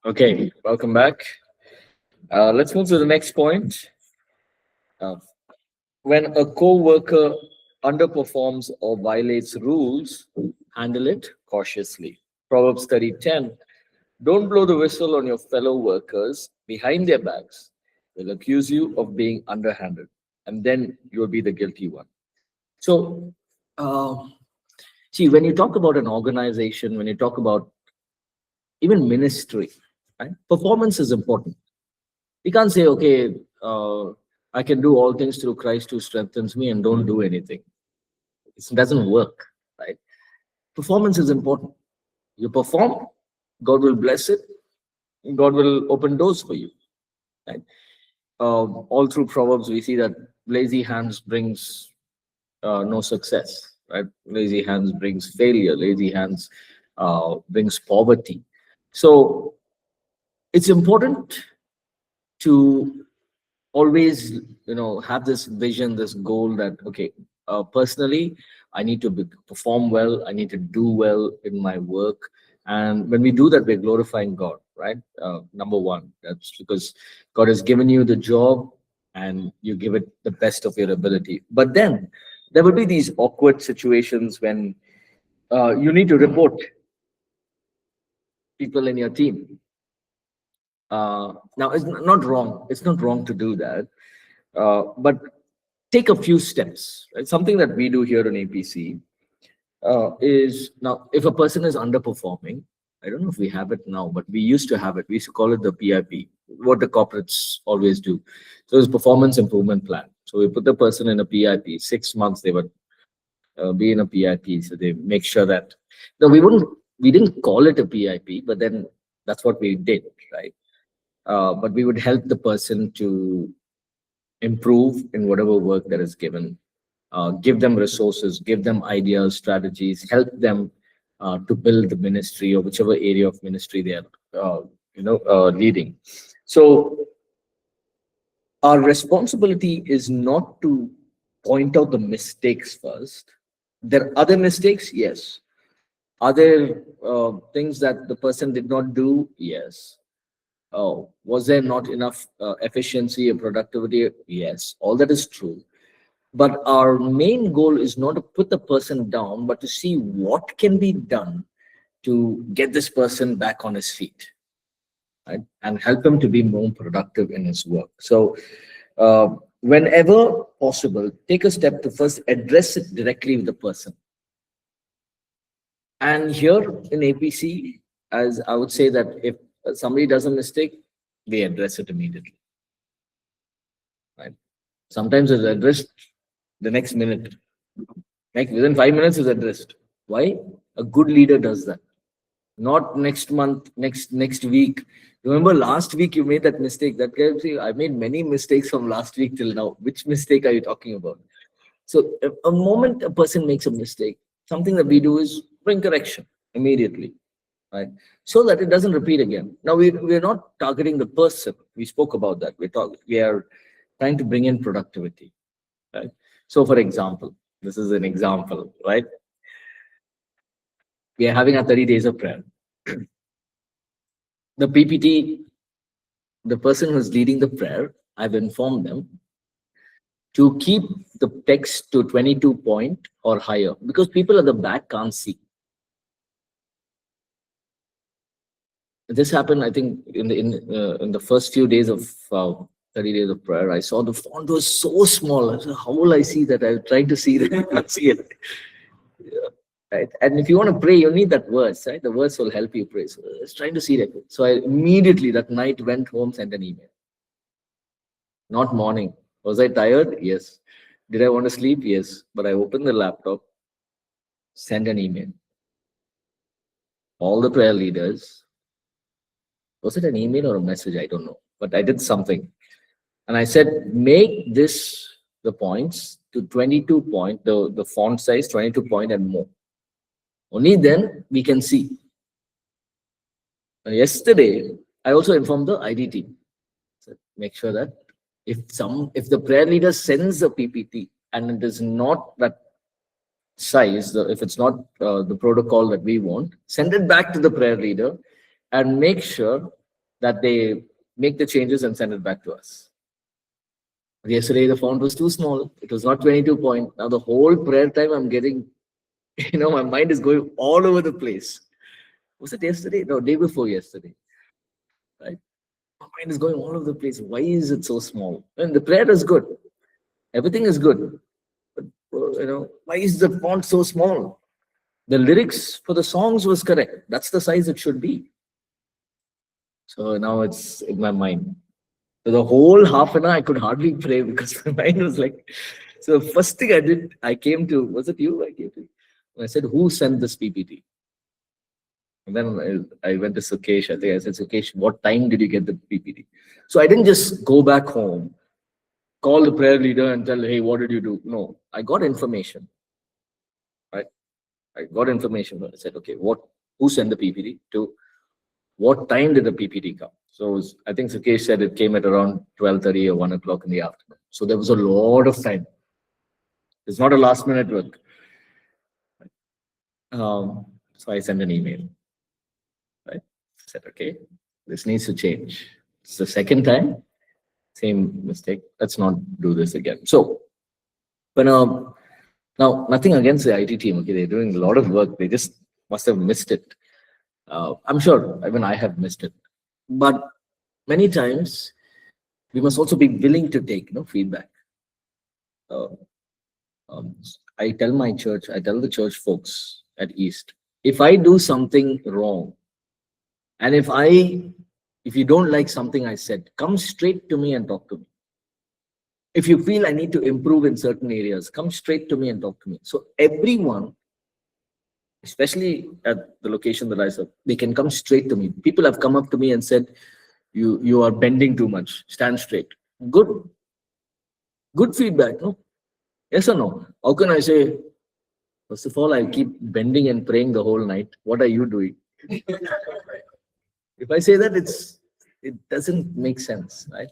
Okay, welcome back. Let's move to the next point. Uh, when a co-worker underperforms or violates rules, handle it cautiously. Proverbs 30:10. Don't blow the whistle on your fellow workers behind their backs. They'll accuse you of being underhanded, and then you'll be the guilty one. So, uh, see, when you talk about an organization, when you talk about even ministry, right? Performance is important. We can't say, okay, I can do all things through Christ who strengthens me and don't do anything. It doesn't work, right? Performance is important. You perform, God will bless it, God will open doors for you, right? All through Proverbs, we see that lazy hands brings no success, right? Lazy hands brings failure. Lazy hands brings poverty. So it's important to always have this vision, this goal that okay, personally I need to perform well, I need to do well in my work. And when we do that, we're glorifying God, right? Number one, that's because God has given you the job and you give it the best of your ability. But then there will be these awkward situations when you need to report people in your team. Now it's not wrong, it's not wrong to do that, but take a few steps. Right? Something that we do here in APC is now if a person is underperforming, I don't know if we have it now, but we used to have it. We used to call it the PIP, what the corporates always do. So it's performance improvement plan. So we put the person in a PIP. 6 months they would be in a PIP. So they make sure that no, we didn't call it a PIP, but then that's what we did, right? But we would help the person to improve in whatever work that is given, give them resources, give them ideas, strategies, help them to build the ministry or whichever area of ministry they are, leading. So our responsibility is not to point out the mistakes first. There are other mistakes, yes. Are there things that the person did not do? Yes. Oh, was there not enough efficiency or productivity? Yes, all that is true. But our main goal is not to put the person down, but to see what can be done to get this person back on his feet, right? And help him to be more productive in his work. So, whenever possible, take a step to first address it directly with the person. And here in APC, as I would say that if somebody does a mistake, we address it immediately, right? Sometimes it's addressed the next minute. Like within 5 minutes is addressed. Why? A good leader does that. Not next month, next week. Remember last week you made that mistake. That guy say, I made many mistakes from last week till now. Which mistake are you talking about? So a moment a person makes a mistake, something that we do is bring correction immediately, right? So that it doesn't repeat again. Now we're not targeting the person. We spoke about that. We are trying to bring in productivity, right? So for example, this is an example, right? We are having our 30 days of prayer. The PPT, the person who's leading the prayer, I've informed them to keep the text to 22 point or higher because people at the back can't see. This happened, I think, in the first few days of 30 days of prayer. I saw the font was so small. I said, how will I see that? I tried to see that. See it. Yeah. Right? And if you want to pray, you need that verse, right? The verse will help you pray. So I was trying to see that. So I immediately that night went home, sent an email. Not morning. Was I tired? Yes. Did I want to sleep? Yes. But I opened the laptop, sent an email. All the prayer leaders. Was it an email or a message? I don't know. But I did something. And I said, make this the points to 22 point, the font size 22 point and more. Only then we can see. And yesterday, I also informed the ID team. So make sure that if the prayer leader sends a PPT and it is not that size, if it's not the protocol that we want, send it back to the prayer leader and make sure that they make the changes and send it back to us. Yesterday, the font was too small. It was not 22 point. Now, the whole prayer time, I'm getting, my mind is going all over the place. Was it yesterday? No, day before yesterday. Right? My mind is going all over the place. Why is it so small? And the prayer is good. Everything is good. But, why is the font so small? The lyrics for the songs was correct. That's the size it should be. So now it's in my mind. So the whole half an hour, I could hardly pray because my mind was like. So the first thing I did, I came to, was it you? I came to. I said, who sent this PPT? And then I went to Sukesh. I think I said, Sukesh, what time did you get the PPT? So I didn't just go back home, call the prayer leader and tell, hey, what did you do? No, I got information. Right? I got information. I said, okay, who sent the PPT? To what time did the PPT come? So I think Sukesh said it came at around 12:30 or 1 o'clock in the afternoon. So there was a lot of time. It's not a last minute work. So I sent an email. Right? I said, okay, this needs to change. It's the second time, same mistake. Let's not do this again. So, but now nothing against the IT team. Okay, they're doing a lot of work. They just must have missed it. I'm sure even I have missed it. But many times we must also be willing to take feedback. I tell the church folks at East, if I do something wrong, and if you don't like something I said, come straight to me and talk to me. If you feel I need to improve in certain areas, come straight to me and talk to me. So everyone, especially at the location that I serve, they can come straight to me. People have come up to me and said, you are bending too much. Stand straight. Good feedback, no? Yes or no? How can I say, first of all, I keep bending and praying the whole night. What are you doing? If I say that, it doesn't make sense, right?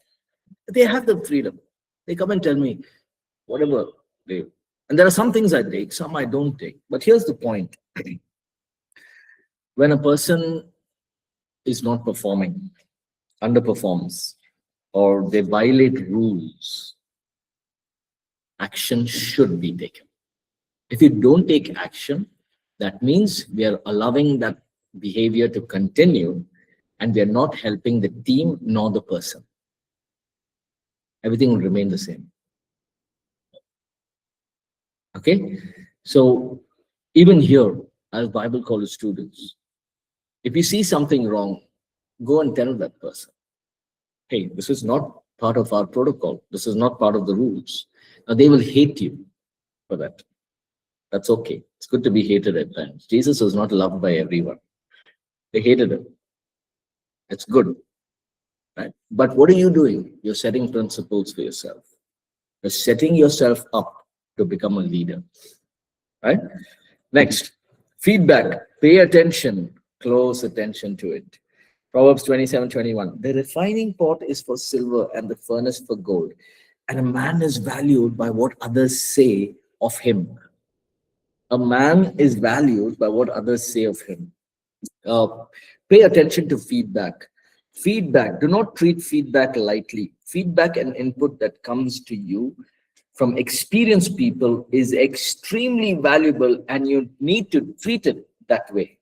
They have the freedom. They come and tell me whatever they. And there are some things I take, some I don't take. But here's the point. When a person is not performing, underperforms, or they violate rules, action should be taken. If you don't take action, that means we are allowing that behavior to continue and we are not helping the team nor the person. Everything will remain the same. Okay? So even here, as Bible college students, if you see something wrong, go and tell that person, hey, this is not part of our protocol. This is not part of the rules. Now they will hate you for that. That's okay. It's good to be hated at times. Jesus was not loved by everyone. They hated him. It's good. Right? But what are you doing? You're setting principles for yourself. You're setting yourself up to become a leader. Right? Next, feedback. Pay attention. Close attention to it. Proverbs 27:21. The refining pot is for silver and the furnace for gold. And a man is valued by what others say of him. A man is valued by what others say of him. Pay attention to feedback. Feedback. Do not treat feedback lightly. Feedback and input that comes to you from experienced people is extremely valuable, and you need to treat it that way.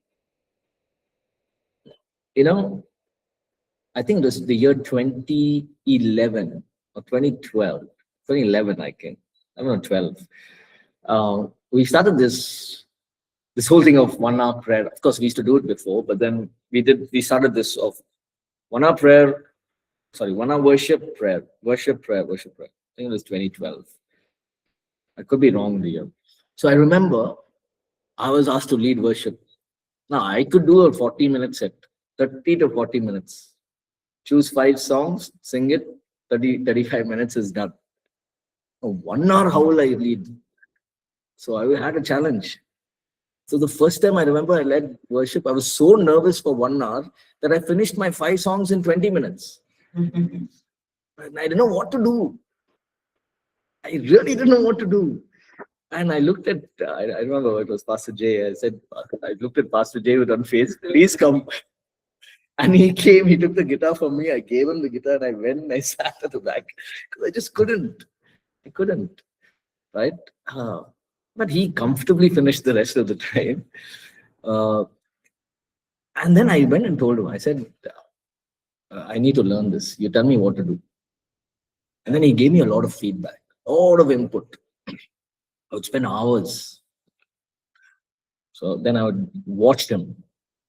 I think this is the year 2011 or 2012. 2011, I think. I don't know, 12. We started this whole thing of 1 hour prayer. Of course, we used to do it before, but then we started this of 1 hour prayer, 1 hour worship, prayer. I think it was 2012. I could be wrong the year. So I remember I was asked to lead worship. Now I could do a 40-minute set, 30 to 40 minutes. Choose 5 songs, sing it, 35 minutes is done. 1 hour, how will I lead? So I had a challenge. So the first time I remember I led worship, I was so nervous for 1 hour that I finished my 5 songs in 20 minutes. And I didn't know what to do. I really didn't know what to do. And I looked at, I remember it was Pastor Jay. I looked at Pastor Jay with on face, please come. And he came, he took the guitar from me. I gave him the guitar and I went and I sat at the back because I just couldn't. I couldn't, right? Uh, but he comfortably finished the rest of the time. Uh, and then I went and told him, I said, I need to learn this. You tell me what to do. And then he gave me a lot of feedback, a lot of input. I would spend hours. So then I would watch him.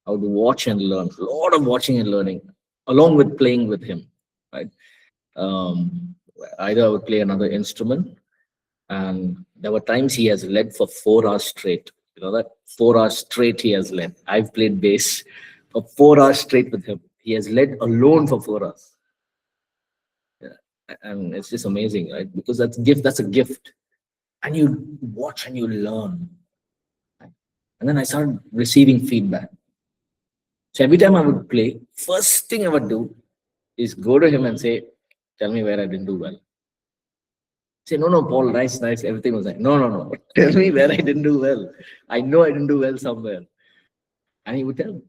I would watch and learn, a lot of watching and learning, along with playing with him, right? Um, Either I would play another instrument, and there were times he has led for 4 hours straight. You know that 4 hours straight he has led. I've played bass for 4 hours straight with him. He has led alone for 4 hours. Yeah. And it's just amazing, right? Because that's gift. That's a gift, and you watch and you learn. Right? And then I started receiving feedback. So every time I would play, first thing I would do is go to him and say, "Tell me where I didn't do well." Say, "No, no, Paul, nice, nice. Everything was like, no, no, no. Tell me where I didn't do well. I know I didn't do well somewhere." And he would tell me.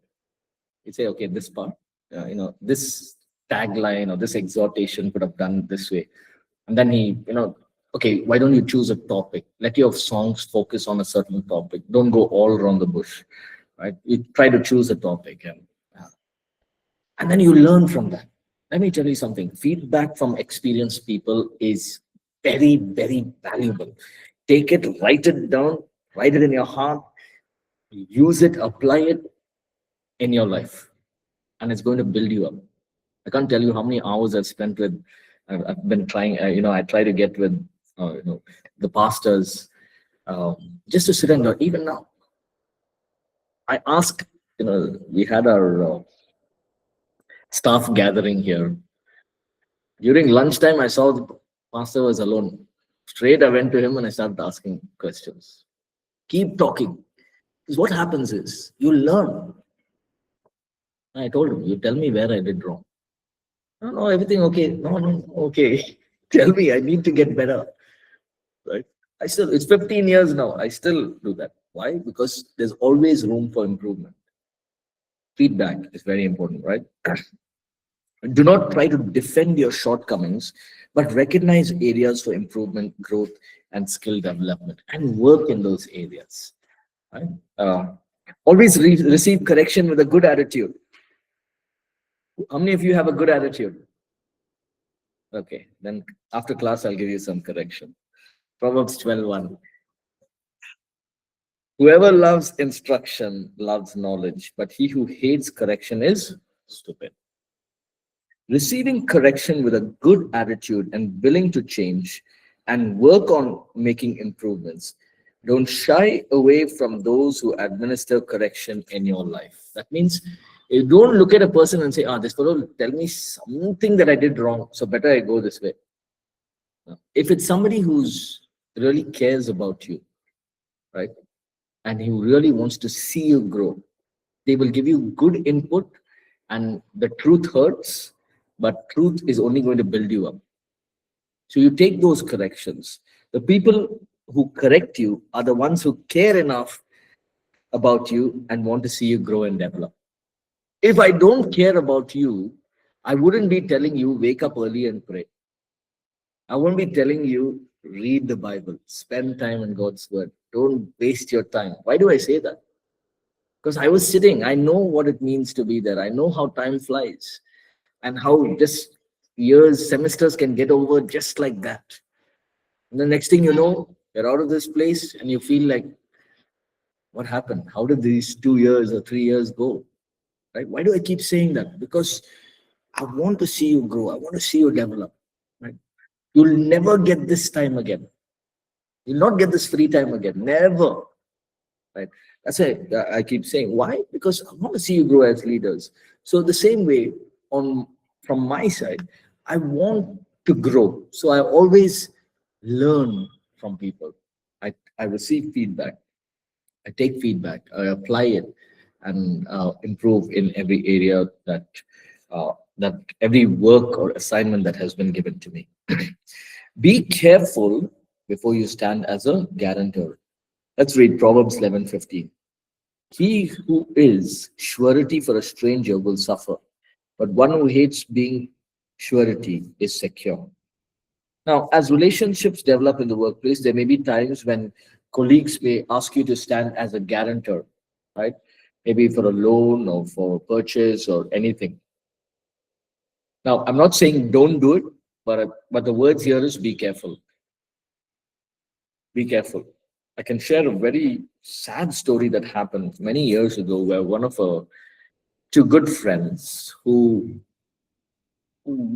He'd say, "Okay, this part, this tagline or this exhortation could have done this way." And then "Okay, why don't you choose a topic? Let your songs focus on a certain topic. Don't go all around the bush, right? You try to choose a topic, and then you learn from that." Let me tell you something. Feedback from experienced people is very, very valuable. Take it, write it down, write it in your heart, use it, apply it in your life, and it's going to build you up. I can't tell you how many hours I've spent with. I've been trying. I try to get with, the pastors, just to sit and learn. Even now, I ask. We had our staff gathering here. During lunchtime, I saw the pastor was alone. Straight, I went to him and I started asking questions. Keep talking. Because what happens is you learn. I told him, "You tell me where I did wrong." "No, no, everything okay." "No, no, okay." "Tell me, I need to get better." Right? It's 15 years now. I still do that. Why? Because there's always room for improvement. Feedback is very important, right? Do not try to defend your shortcomings, but recognize areas for improvement, growth, and skill development, and work in those areas. Right? Always receive correction with a good attitude. How many of you have a good attitude? Okay, then after class, I'll give you some correction. Proverbs 12:1. Whoever loves instruction loves knowledge, but he who hates correction is stupid. Receiving correction with a good attitude and willing to change and work on making improvements. Don't shy away from those who administer correction in your life. That means you don't look at a person and say, "This fellow will tell me something that I did wrong, so better I go this way." If it's somebody who's really cares about you, right, and who really wants to see you grow, they will give you good input, and the truth hurts, but truth is only going to build you up. So you take those corrections. The people who correct you are the ones who care enough about you and want to see you grow and develop. If I don't care about you, I wouldn't be telling you wake up early and pray. I won't be telling you read the Bible, spend time in God's word. Don't waste your time. Why do I say that? Because I was sitting, I know what it means to be there. I know how time flies and how just years, semesters can get over just like that. And the next thing you know, you're out of this place and you feel like, what happened? How did these 2 years or 3 years go? Right? Why do I keep saying that? Because I want to see you grow. I want to see you develop. Right? You'll never get this time again. You'll not get this free time again. Never. Right? That's why I keep saying. Why? Because I want to see you grow as leaders. So the same way, from my side, I want to grow. So I always learn from people. I receive feedback. I take feedback. I apply it and improve in every area that every work or assignment that has been given to me. Be careful before you stand as a guarantor. Let's read Proverbs 11:15. He who is surety for a stranger will suffer, but one who hates being surety is secure. Now, as relationships develop in the workplace, there may be times when colleagues may ask you to stand as a guarantor, right? Maybe for a loan or for a purchase or anything. Now, I'm not saying don't do it, but the words here is be careful. Be careful. I can share a very sad story that happened many years ago, where one of our two good friends who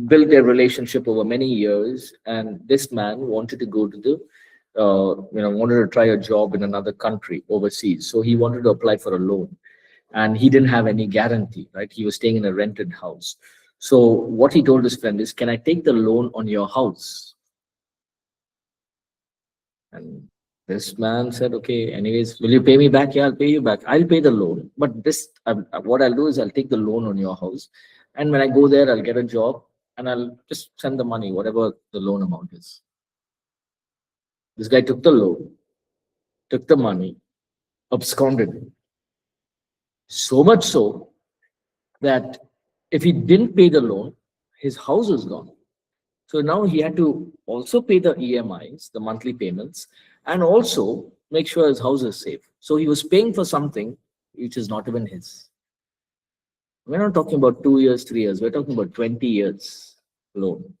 built their relationship over many years, and this man wanted to go to the wanted to try a job in another country overseas, so he wanted to apply for a loan, and he didn't have any guarantee, right? He was staying in a rented house. So what he told his friend is, can I take the loan on your house? And this man said, okay, anyways, will you pay me back? Yeah, I'll pay you back. I'll pay the loan. But what I'll do is I'll take the loan on your house. And when I go there, I'll get a job and I'll just send the money, whatever the loan amount is. This guy took the loan, took the money, absconded. So much so that if he didn't pay the loan, his house was gone. So now he had to also pay the EMIs, the monthly payments, and also make sure his house is safe. So he was paying for something which is not even his. We're not talking about 2 years, 3 years. We're talking about 20 years loan.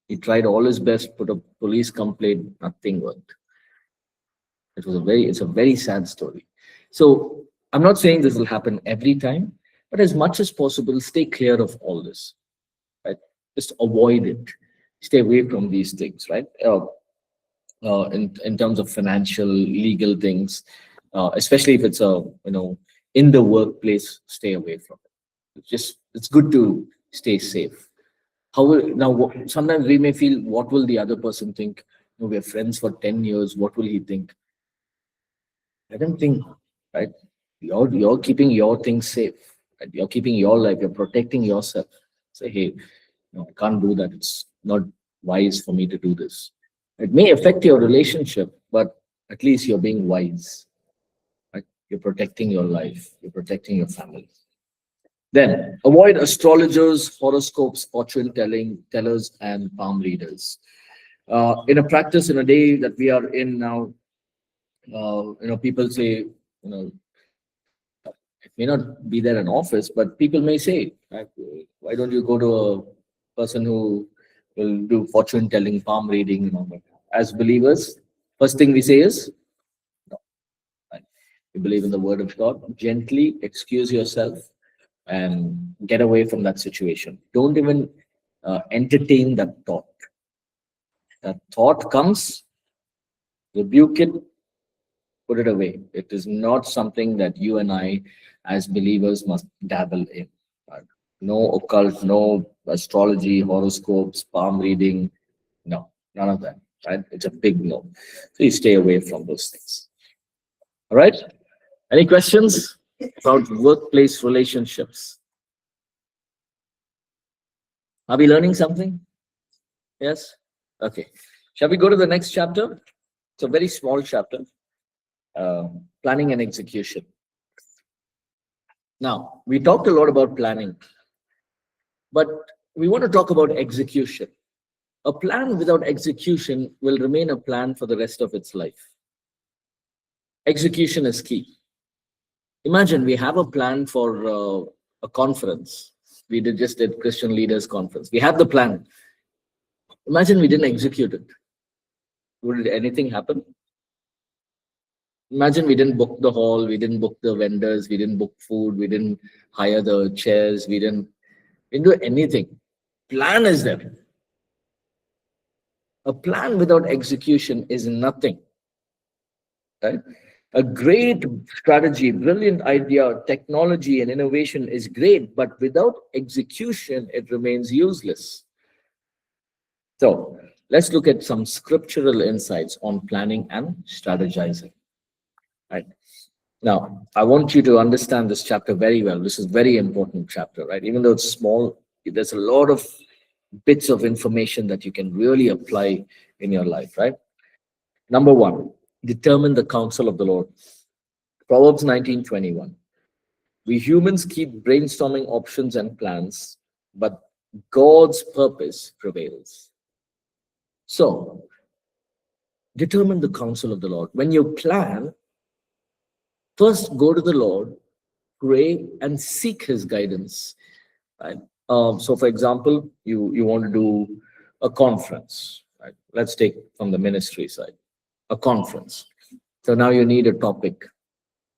He tried all his best, put a police complaint, nothing worked. It's a very sad story. So I'm not saying this will happen every time, but as much as possible, stay clear of all this. Right? Just avoid it. Stay away from these things, right? In terms of financial, legal things, especially if it's in the workplace, stay away from it. It's good to stay safe. Sometimes we may feel, what will the other person think? We're friends for 10 years. What will he think? Let him think, right? You're keeping your things safe. Right? You're keeping your life. You're protecting yourself. Say, hey, I can't do that. It's not wise for me to do this. It may affect your relationship, but at least you're being wise. Right? You're protecting your life. You're protecting your family. Then avoid astrologers, horoscopes, fortune tellers, and palm readers. In a practice, in a day that we are in now, people say, it may not be there in office, but people may say, right, why don't you go to a person who will do fortune telling, palm reading, and all that? As believers, first thing we say is, no. Right? You believe in the word of God, gently excuse yourself and get away from that situation. Don't even entertain that thought. That thought comes, rebuke it, put it away. It is not something that you and I, as believers, must dabble in. No occult, no astrology, horoscopes, palm reading. No, none of that. Right? It's a big no. So you stay away from those things. All right. Any questions about workplace relationships? Are we learning something? Yes? Okay. Shall we go to the next chapter? It's a very small chapter. Planning and execution. Now, we talked a lot about planning, but we want to talk about execution. A plan without execution will remain a plan for the rest of its life. Execution is key. Imagine we have a plan for a conference. We just did Christian Leaders Conference. We had the plan. Imagine we didn't execute it. Would anything happen? Imagine we didn't book the hall, we didn't book the vendors, we didn't book food, we didn't hire the chairs, we didn't do anything. Plan is there. A plan without execution is nothing. Right? A great strategy, brilliant idea, technology and innovation is great, but without execution, it remains useless. So let's look at some scriptural insights on planning and strategizing. Right. Now, I want you to understand this chapter very well. This is a very important chapter, right? Even though it's small, there's a lot of bits of information that you can really apply in your life, right? Number one, determine the counsel of the Lord. Proverbs 19:21. We humans keep brainstorming options and plans, but God's purpose prevails. So, determine the counsel of the Lord. When you plan, first go to the Lord, pray, and seek His guidance. Right? So, for example, you want to do a conference. Right? Let's take from the ministry side, a conference. So now you need a topic,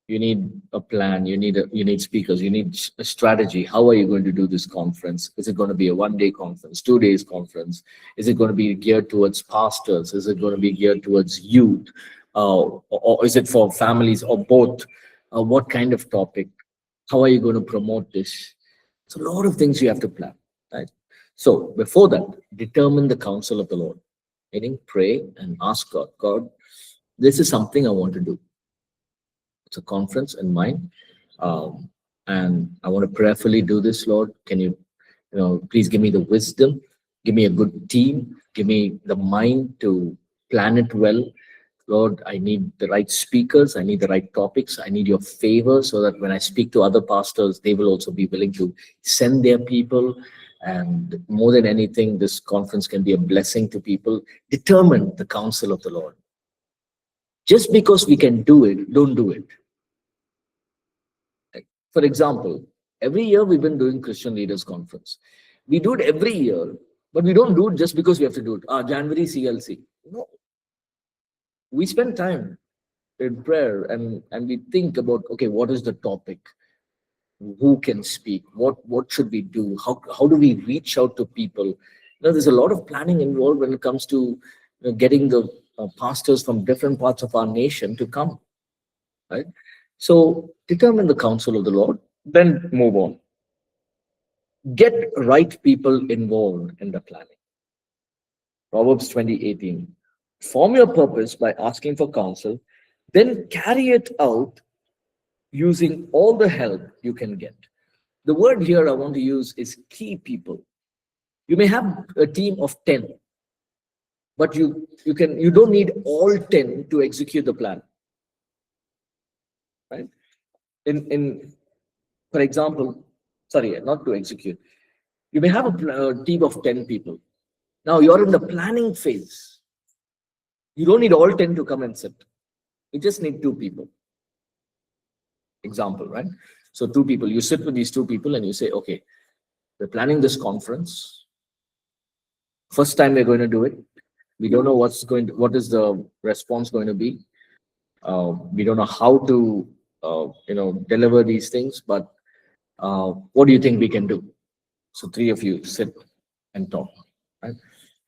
you need a plan, you need speakers, you need a strategy. How are you going to do this conference? Is it going to be a 1-day conference, 2 days conference? Is it going to be geared towards pastors? Is it going to be geared towards youth? Or is it for families, or both? What kind of topic? How are you going to promote this? It's a lot of things you have to plan, right? So before that, determine the counsel of the Lord, meaning pray and ask God, this is something I want to do. It's a conference in mind, and I want to prayerfully do this, Lord. Can you please give me the wisdom, give me a good team, give me the mind to plan it well. Lord, I need the right speakers, I need the right topics, I need your favor so that when I speak to other pastors, they will also be willing to send their people. And more than anything, this conference can be a blessing to people. Determine the counsel of the Lord. Just because we can do it, don't do it. For example, every year we've been doing Christian Leaders Conference. We do it every year, but we don't do it just because we have to do it. January CLC. No. We spend time in prayer and we think about, okay, what is the topic? Who can speak? What should we do? How do we reach out to people? There's a lot of planning involved when it comes to getting the pastors from different parts of our nation to come, right? So determine the counsel of the Lord, then move on. Get right people involved in the planning. Proverbs 20:18. Form your purpose by asking for counsel, then carry it out using all the help you can get. The word here I want to use is key people. You may have a team of 10, but you don't need all 10 to execute the plan. Right? For example, sorry, not to execute. You may have a team of 10 people. Now you're in the planning phase. You don't need all 10 to come and sit. You just need 2 people. Example, right? So 2 people, you sit with these 2 people and you say, okay, we're planning this conference. First time we're going to do it. We don't know what is the response going to be. We don't know how to, deliver these things, but what do you think we can do? So 3 of you sit and talk, right?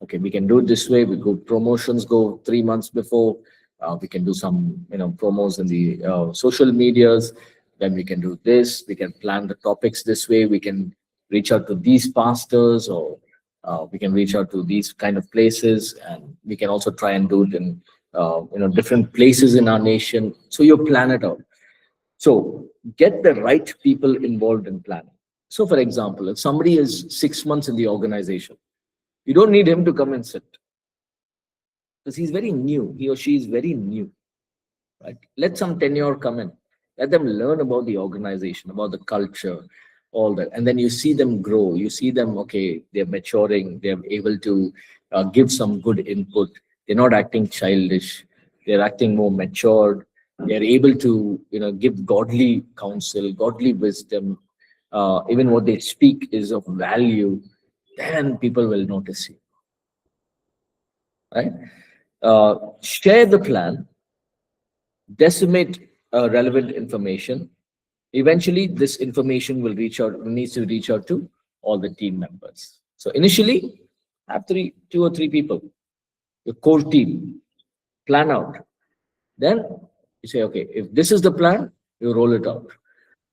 Okay, we can do it this way. We go promotions, go 3 months before. We can do some, promos in the social medias. Then we can do this. We can plan the topics this way. We can reach out to these pastors, or we can reach out to these kind of places, and we can also try and do it in, different places in our nation. So you plan it out. So get the right people involved in planning. So for example, if somebody is 6 months in the organization, you don't need him to come and sit, because he's very new. He or she is very new, right? Let some tenure come in. Let them learn about the organization, about the culture, all that. And then you see them grow. You see them, okay, they're maturing. They're able to give some good input. They're not acting childish. They're acting more matured. They're able to, give godly counsel, godly wisdom. Even what they speak is of value. Then people will notice you, right? Share the plan, decimate relevant information. Eventually, this information needs to reach out to all the team members. So initially, have 2 or 3 people, your core team, plan out. Then you say, okay, if this is the plan, you roll it out.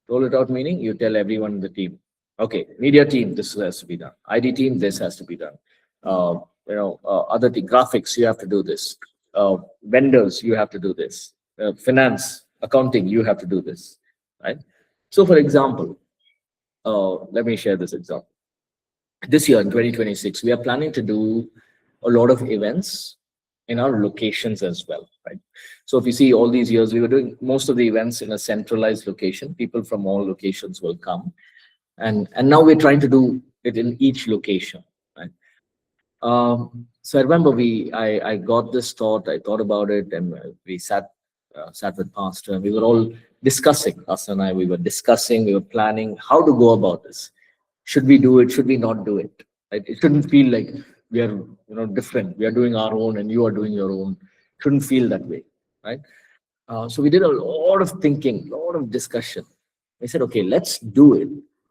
Roll it out meaning you tell everyone in the team, okay, media team, this has to be done. ID team, this has to be done. Other team, graphics, you have to do this. Vendors, you have to do this. Finance, accounting, you have to do this, right? So for example, let me share this example. This year in 2026, we are planning to do a lot of events in our locations as well, right? So if you see all these years, we were doing most of the events in a centralized location. People from all locations will come, and now we're trying to do it in each location, right? So I remember I got this thought. I thought about it, and we sat with pastor, and we were all discussing. Pastor and I, we were discussing, we were planning how to go about this. Should we do it? Should we not do it? Right? It shouldn't feel like we are, different. We are doing our own, and you are doing your own. Shouldn't feel that way, right? So we did a lot of thinking, a lot of discussion. I said, okay, let's do it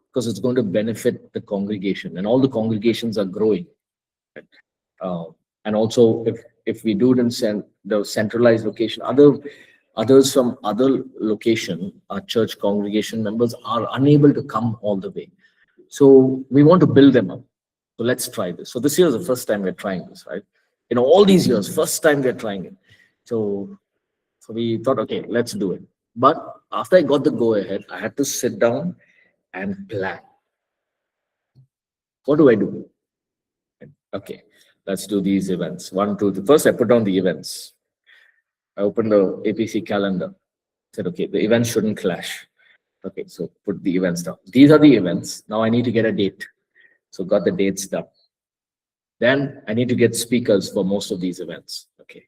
because it's going to benefit the congregation, and all the congregations are growing. Uh, and also, if we do it in the centralized location, others from other location, our church congregation members are unable to come all the way. So we want to build them up. So let's try this. So this year is the first time we're trying this, right? In all these years, first time we're trying it. So we thought, okay, let's do it. But after I got the go ahead, I had to sit down and plan. What do I do? Okay, let's do these events. 1, 2, 3. First, I put down the events. I opened the APC calendar. Said, okay, the events shouldn't clash. Okay, so put the events down. These are the events. Now I need to get a date. So got the dates done. Then I need to get speakers for most of these events. Okay.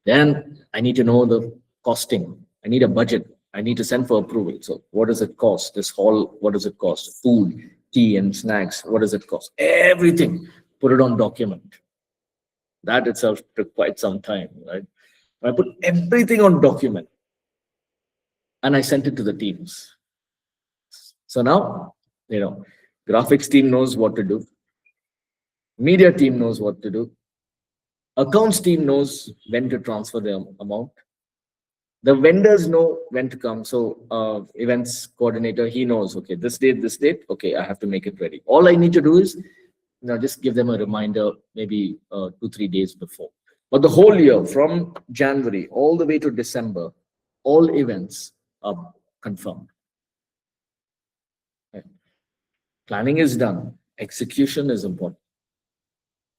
Then I need to know the costing. I need a budget. I need to send for approval. So what does it cost? This hall, what does it cost? Food, tea and snacks, what does it cost? Everything. Put it on document. That itself took quite some time, right? I put everything on document and I sent it to the teams. So now, graphics team knows what to do. Media team knows what to do. Accounts team knows when to transfer the amount. The vendors know when to come. So events coordinator, he knows, okay, this date, okay, I have to make it ready. All I need to do is just give them a reminder maybe 2-3 days before. But the whole year, from January all the way to December, all events are confirmed. Right? Planning is done. Execution is important.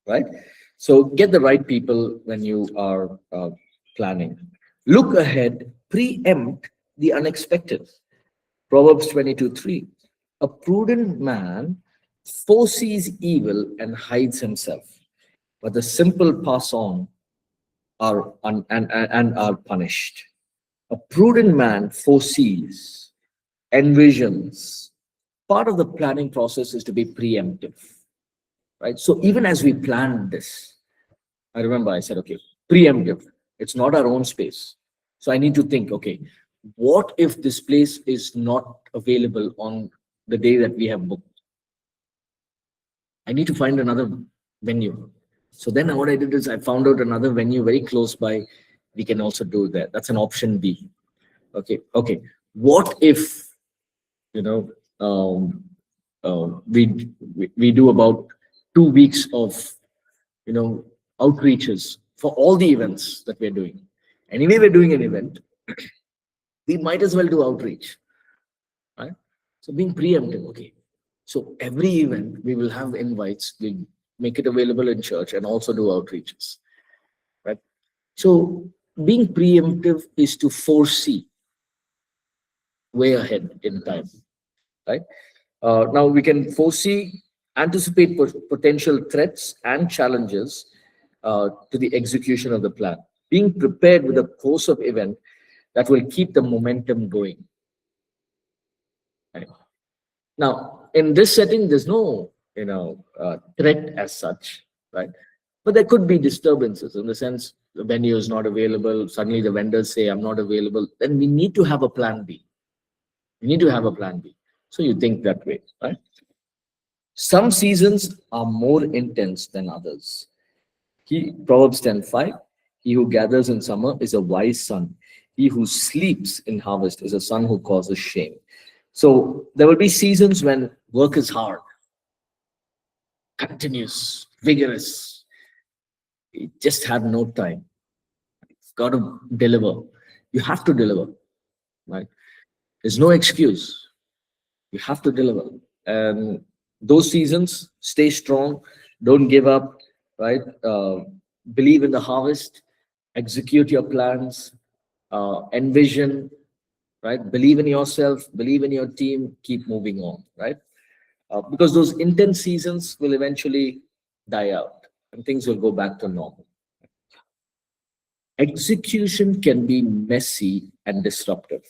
Right? So get the right people when you are planning. Look ahead, preempt the unexpected. Proverbs 22:3. A prudent man foresees evil and hides himself, but the simple pass on and are punished. A prudent man foresees, envisions. Part of the planning process is to be preemptive, right? So even as we planned this, I remember I said, okay, preemptive. It's not our own space. So I need to think, okay, what if this place is not available on the day that we have booked? I need to find another venue. So then what I did is I found out another venue very close by. We can also do that. That's an option B. Okay. What if, we do about 2 weeks of, outreaches for all the events that we're doing. Anyway, we're doing an event. We might as well do outreach, right? So being preemptive, okay. So every event we will have invites. We make it available in church and also do outreaches, right? So being preemptive is to foresee way ahead in time, right? Now we can anticipate potential threats and challenges to the execution of the plan. Being prepared with a course of event that will keep the momentum going. Right? Now, in this setting, there's no, threat as such, right? But there could be disturbances in the sense the venue is not available. Suddenly the vendors say, I'm not available. Then we need to have a plan B. We need to have a plan B. So you think that way, right? Some seasons are more intense than others. Proverbs 10:5, he who gathers in summer is a wise son. He who sleeps in harvest is a son who causes shame. So there will be seasons when work is hard, continuous, vigorous. You just have no time. You've got to deliver. You have to deliver, right? There's no excuse. You have to deliver. And those seasons, stay strong. Don't give up, right? believe in the harvest, execute your plans, envision, right? Believe in yourself, believe in your team, keep moving on, right? Because those intense seasons will eventually die out and things will go back to normal. Execution can be messy and disruptive.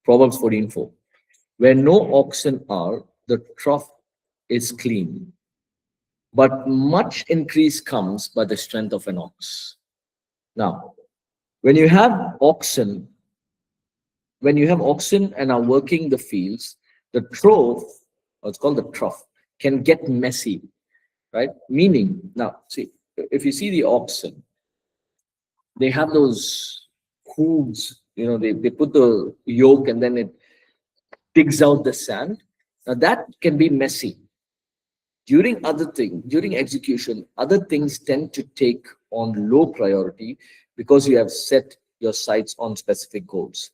Proverbs 14:4. Where no oxen are, the trough is clean, but much increase comes by the strength of an ox. Now, when you have oxen, when you have oxen and are working the fields, the trough, or it's called the trough, can get messy, right? Meaning, now, see, if you see the oxen, they have those hooves, they put the yoke and then it digs out the sand. Now, that can be messy. During execution, other things tend to take on low priority because you have set your sights on specific goals.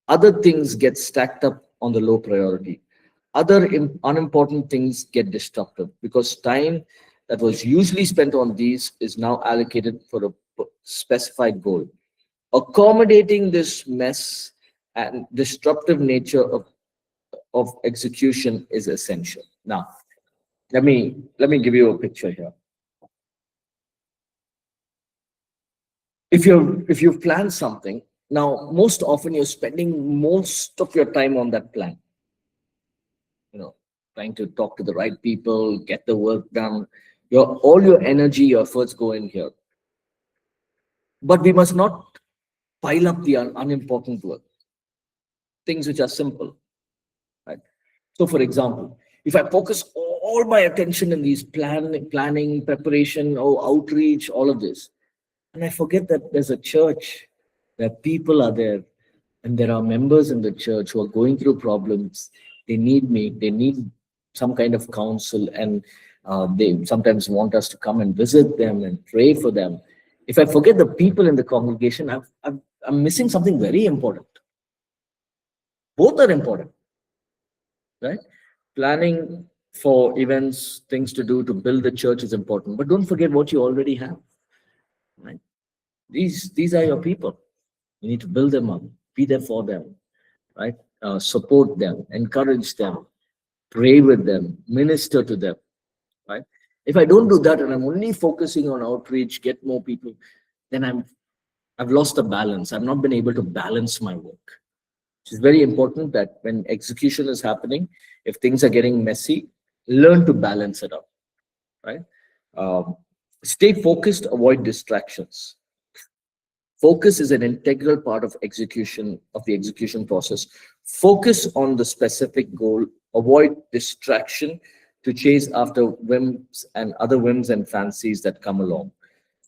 Other things get stacked up on the low priority. Other unimportant things get disrupted because time that was usually spent on these is now allocated for a specified goal. Accommodating this mess and disruptive nature of execution is essential. Now, let me give you a picture here. If you've planned something, now most often you're spending most of your time on that plan. Trying to talk to the right people, get the work done. All your energy, your efforts go in here. But we must not pile up the unimportant work, things which are simple, right? So, for example, if I focus all my attention in these planning, preparation, outreach, all of this, and I forget that there's a church, that people are there, and there are members in the church who are going through problems. They need me. They need some kind of counsel, and they sometimes want us to come and visit them and pray for them. If I forget the people in the congregation, I'm missing something very important. Both are important, right? Planning for events, things to do to build the church is important, but don't forget what you already have. Right? These are your people. You need to build them up, be there for them, right? Support them, encourage them, pray with them, minister to them, right? If I don't do that and I'm only focusing on outreach, get more people, then I've lost the balance. I've not been able to balance my work. It's very important that when execution is happening, if things are getting messy, learn to balance it out, right? Um, Stay focused, avoid distractions. Focus is an integral part of the execution process. Focus on the specific goal, avoid distraction to chase after whims and other whims and fancies that come along.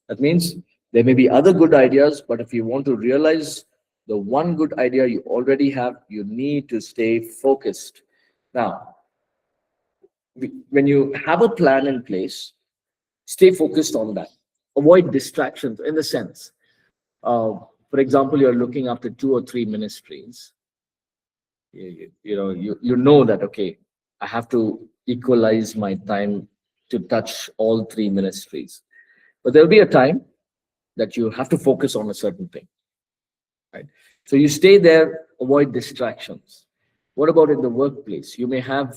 That means there may be other good ideas, but if you want to realize the one good idea you already have, you need to stay focused. Now, when you have a plan in place, stay focused on that. Avoid distractions in the sense, for example, you're looking after 2 or 3 ministries. You know that, okay, I have to equalize my time to touch all 3 ministries. But there'll be a time that you have to focus on a certain thing, right? So you stay there, avoid distractions. What about in the workplace? You may have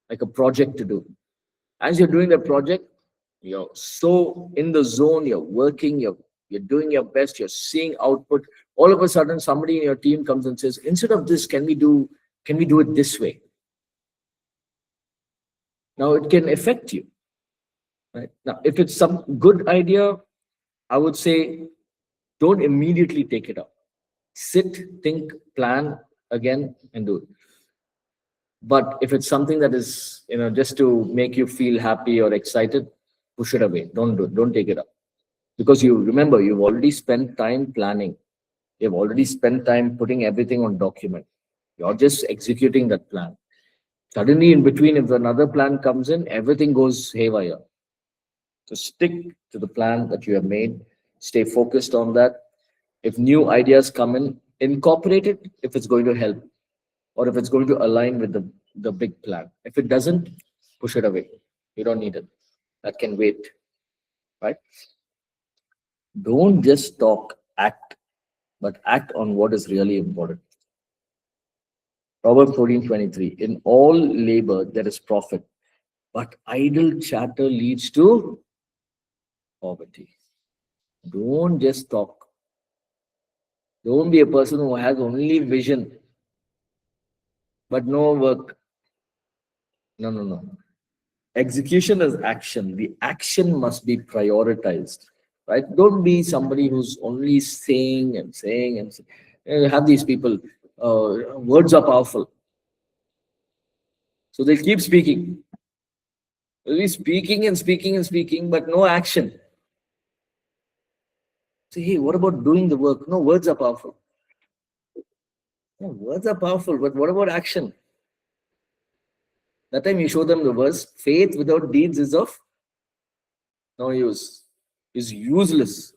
like a project to do. As you're doing the project, you're so in the zone, you're working, you're doing your best, you're seeing output. All of a sudden, somebody in your team comes and says, instead of this, can we do it this way? Now it can affect you, right? Now, if it's some good idea, I would say don't immediately take it up. Sit, think, plan again, and do it. But if it's something that is, just to make you feel happy or excited, push it away. Don't do it. Don't take it up. Because you've already spent time planning. You've already spent time putting everything on document. You're just executing that plan. Suddenly, in between, if another plan comes in, everything goes haywire. So stick to the plan that you have made. Stay focused on that. If new ideas come in, incorporate it if it's going to help or if it's going to align with the big plan. If it doesn't, push it away. You don't need it. That can wait, right? Don't just talk, act, but act on what is really important. Proverbs 14:23. In all labor there is profit, but idle chatter leads to poverty. Don't just talk. Don't be a person who has only vision but no work. No, no, no. Execution is action. The action must be prioritized, right? Don't be somebody who's only saying and saying and saying. You have these people, words are powerful. So they keep speaking. They'll be speaking and speaking and speaking, but no action. Say, hey, what about doing the work? No, words are powerful. No, words are powerful, but what about action? That time you show them the verse, faith without deeds is of no use, is useless.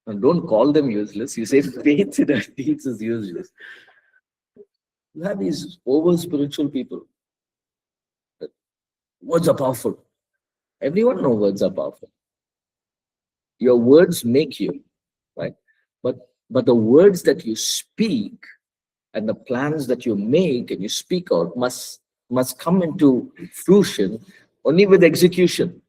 And don't call them useless. You say faith without deeds is useless. You have these over spiritual people. Words are powerful. Everyone knows words are powerful. Your words make you, right? But the words that you speak and the plans that you make and you speak out must come into fruition only with execution.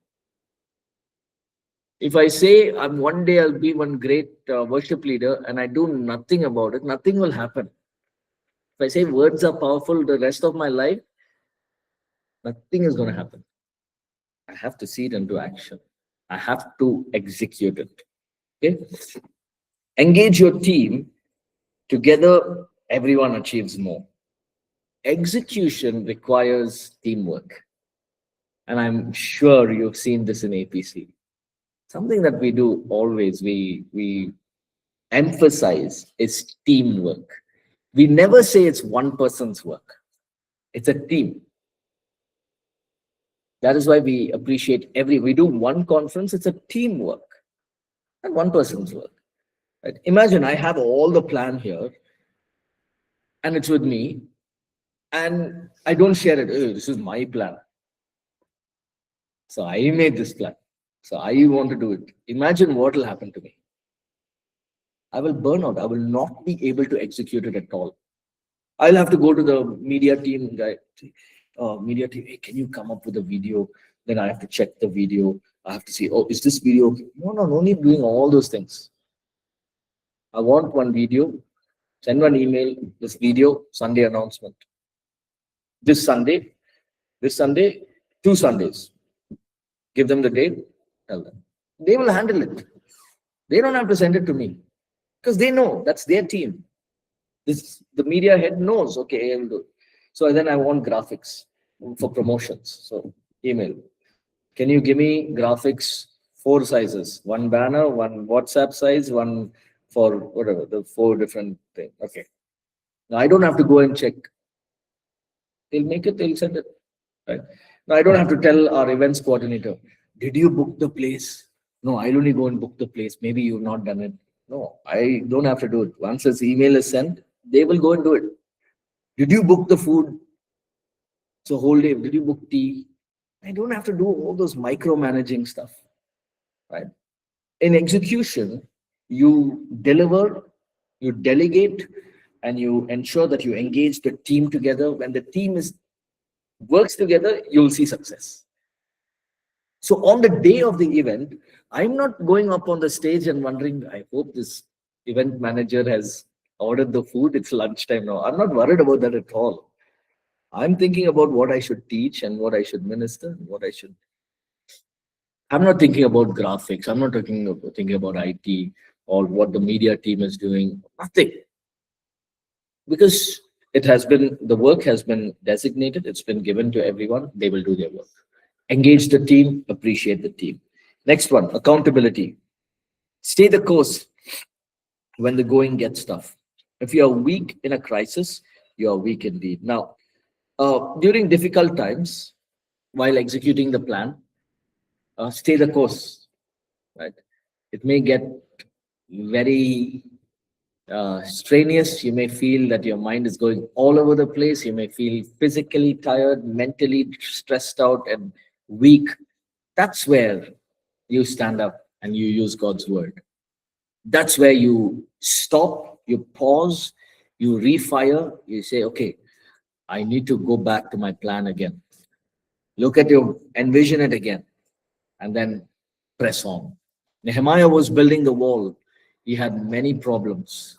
If I say I'm one day I'll be one great worship leader and I do nothing about it, nothing will happen. If I say words are powerful the rest of my life, nothing is going to happen. I have to see it into action. I have to execute it. Okay. Engage your team. Together, everyone achieves more. Execution requires teamwork. And I'm sure you've seen this in APC. Something that we do always, we emphasize is teamwork. We never say it's one person's work. It's a team. That is why we appreciate we do one conference, it's a teamwork, not one person's work. Right? Imagine I have all the plan here and it's with me and I don't share it. "Oh, this is my plan. So I made this plan. So I want to do it." Imagine what will happen to me. I will burn out. I will not be able to execute it at all. I'll have to go to the media team guy. Media team, hey, can you come up with a video? Then I have to check the video. I have to see, oh, is this video okay? No need doing all those things. I want one video, send one email, this video, Sunday announcement. This Sunday, 2 Sundays. Give them the date, tell them. They will handle it. They don't have to send it to me because they know that's their team. The media head knows, okay, I'll do it. So then I want graphics for promotions. So email. Can you give me graphics 4 sizes? One banner, one WhatsApp size, one for whatever, the 4 different things. Okay. Now I don't have to go and check. They'll make it, they'll send it. Right. Now I don't have to tell our events coordinator, did you book the place? No, I'll only go and book the place. Maybe you've not done it. No, I don't have to do it. Once this email is sent, they will go and do it. Did you book the food? So whole day, did you book tea? I don't have to do all those micromanaging stuff, right? In execution, you deliver, you delegate, and you ensure that you engage the team together. When the team works together, you'll see success. So on the day of the event, I'm not going up on the stage and wondering, I hope this event manager has ordered the food. It's lunchtime now. I'm not worried about that at all. I'm thinking about what I should teach and what I should minister and what I should. I'm not thinking about graphics. I'm not thinking about IT or what the media team is doing. Nothing. Because the work has been designated. It's been given to everyone. They will do their work. Engage the team, appreciate the team. Next one, accountability. Stay the course when the going gets tough. If you are weak in a crisis, you are weak indeed. Now, during difficult times, while executing the plan, stay the course, right? It may get very strenuous. You may feel that your mind is going all over the place. You may feel physically tired, mentally stressed out and weak. That's where you stand up and you use God's word. That's where you stop, you pause, you refire, you say, okay, I need to go back to my plan again. Look at your, envision it again, and then press on. Nehemiah was building the wall. He had many problems,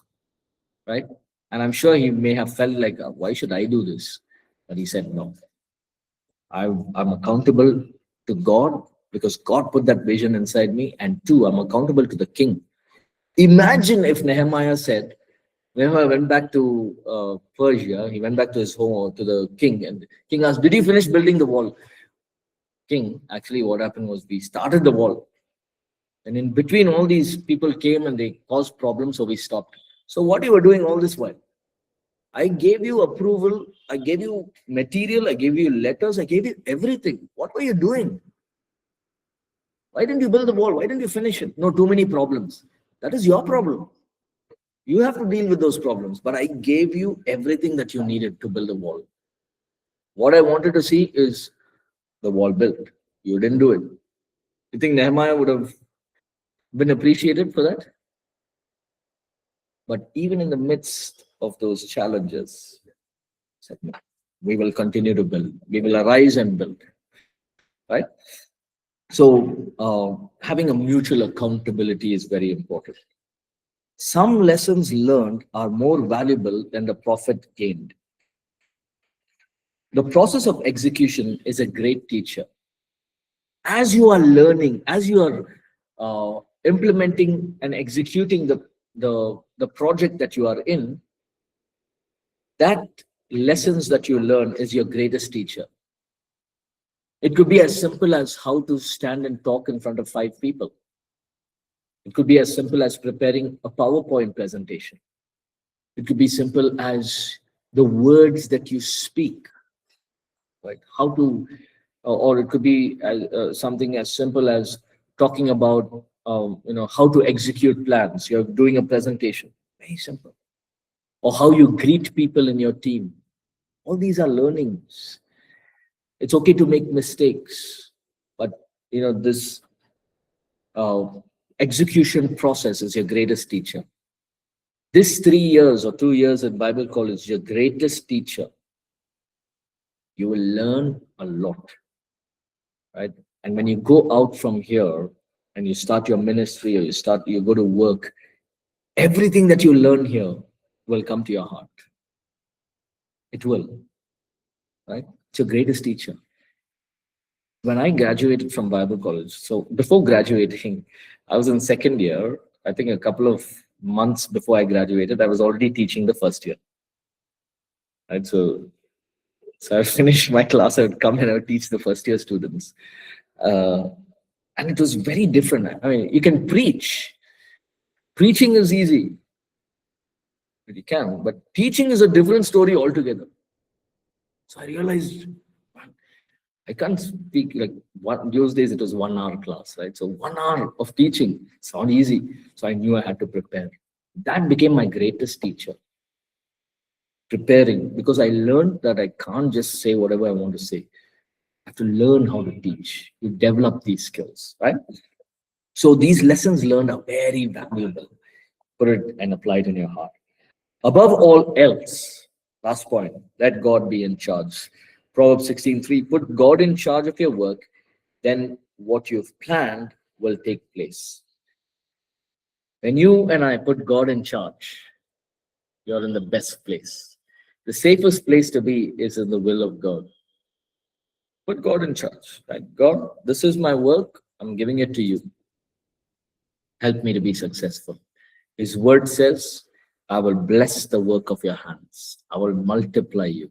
right? And I'm sure he may have felt like, why should I do this? But he said, no, I'm accountable to God because God put that vision inside me. And two, I'm accountable to the king. Imagine if Nehemiah said, Nehemiah went back to Persia, he went back to his home, to the king, and the king asked, did you finish building the wall? King, actually, what happened was we started the wall. And in between, all these people came and they caused problems, so we stopped. So, what you were doing all this while? I gave you approval, I gave you material, I gave you letters, I gave you everything. What were you doing? Why didn't you build the wall? Why didn't you finish it? No, too many problems. That is your problem. You have to deal with those problems. But I gave you everything that you needed to build a wall. What I wanted to see is the wall built. You didn't do it. You think Nehemiah would have been appreciated for that? But even in the midst of those challenges, said, "No, we will continue to build. We will arise and build." Right? So having a mutual accountability is very important. Some lessons learned are more valuable than the profit gained. The process of execution is a great teacher. As you are learning, as you are implementing and executing the project that you are in, that lessons that you learn is your greatest teacher. It could be as simple as how to stand and talk in front of 5 people. It could be as simple as preparing a PowerPoint presentation. It could be simple as the words that you speak, right? How to, or it could be something as simple as talking about, how to execute plans. You're doing a presentation, very simple. Or how you greet people in your team. All these are learnings. It's okay to make mistakes, but this uh, execution process is your greatest teacher. This 3 years or 2 years at Bible College is your greatest teacher. You will learn a lot, right? And when you go out from here and you start your ministry or you go to work, everything that you learn here will come to your heart. It will, right? It's your greatest teacher. When I graduated from Bible College, so before graduating, I was in second year. I think a couple of months before I graduated, I was already teaching the first year. Right, so I finished my class. I would come and I would teach the first year students, and it was very different. I mean, you can preach. Preaching is easy, but you can. But teaching is a different story altogether. So I realized, I can't speak like what those days it was 1 hour class, right? So 1 hour of teaching, it's not easy. So I knew I had to prepare. That became my greatest teacher. Preparing, because I learned that I can't just say whatever I want to say. I have to learn how to teach. You develop these skills, right? So these lessons learned are very valuable. Put it and apply it in your heart. Above all else, last point, let God be in charge. Proverbs 16:3, put God in charge of your work, then what you've planned will take place. When you and I put God in charge, you're in the best place. The safest place to be is in the will of God. Put God in charge, right? God, this is my work. I'm giving it to you. Help me to be successful. His word says, I will bless the work of your hands. I will multiply you.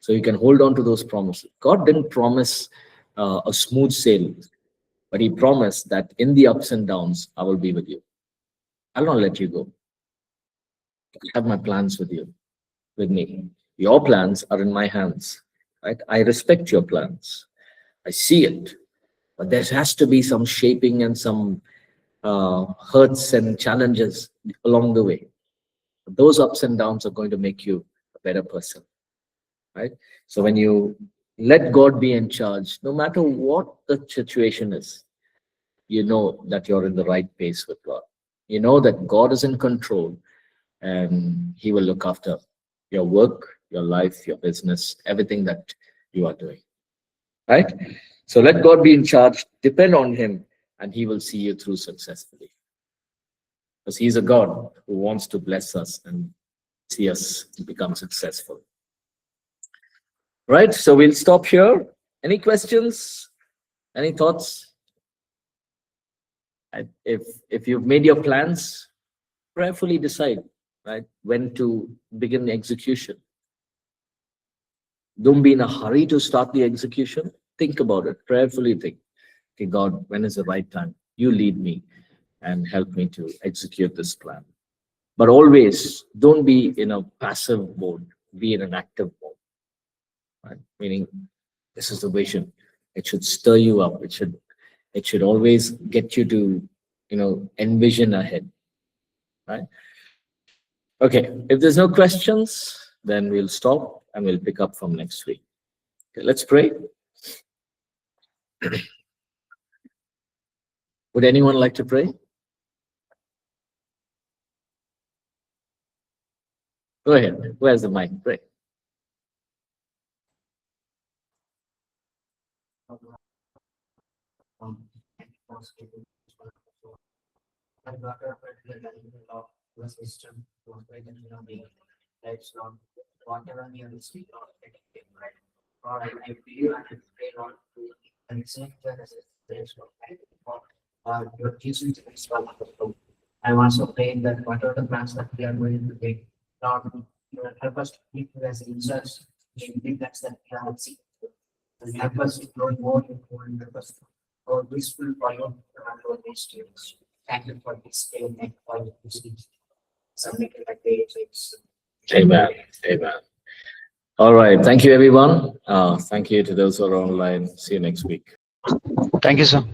So you can hold on to those promises. God didn't promise a smooth sailing, but he promised that in the ups and downs, I will be with you. I'll not let you go. I have my plans with me. Your plans are in my hands, right? I respect your plans. I see it, but there has to be some shaping and some hurts and challenges along the way. Those ups and downs are going to make you a better person, right? So when you let God be in charge, no matter what the situation is, you know that you're in the right pace with God. You know that God is in control and He will look after your work, your life, your business, everything that you are doing. Right? So let God be in charge, depend on Him, and He will see you through successfully. Because He's a God who wants to bless us and see us become successful. Right? So we'll stop here. Any questions? Any thoughts? If you've made your plans, prayerfully decide, right, when to begin the execution. Don't be in a hurry to start the execution. Think about it. Prayerfully think, okay, God, when is the right time? You lead me and help me to execute this plan. But always don't be in a passive mode. Be in an active mode. Right? Meaning, this is the vision. It should stir you up. It should always get you to, envision ahead. Right? Okay. If there's no questions, then we'll stop and we'll pick up from next week. Okay, let's pray. Would anyone like to pray? Go ahead. Where's the mic? Pray. Whatever we have speak of it, right? Or I believe and I pray, Lord, and it's not that as your teaching is wonderful. I also pray that whatever the plans that we are going to take, Lord, you will help us to keep as insights in the things that we have seen. And help us to grow more and more and help us to grow useful for you and for these students. Thank you for this day and for this submitting the day. Amen. Amen. All right. Thank you, everyone. Thank you to those who are online. See you next week. Thank you, sir.